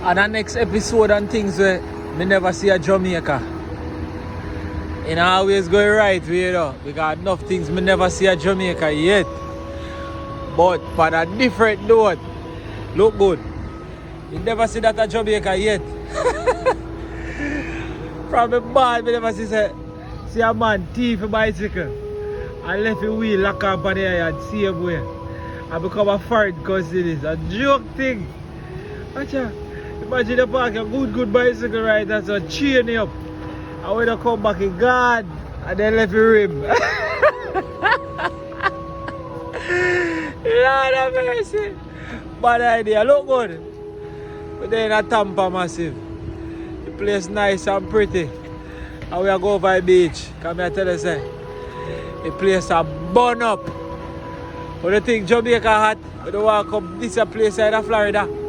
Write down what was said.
And the next episode and things where me never see a Jamaica. And I always go right way, you know, because enough things me never see a Jamaica yet. But for a different note, look good. You never see that a Jamaica yet. From the ball, me never see a man thief a bicycle and left a wheel lock up on the air and see him way. I become a fart because it is a joke thing. Watch out. Imagine the park a good bicycle ride that's a chain you up. And when I come back in God and then left the rim. Lord have mercy. Bad idea. Look good. But then a Tampa massive. The place nice and pretty. And we are go over the beach. Come here tell us the place a burn up. But you think Jamaica hot? But you walk up this place in Florida.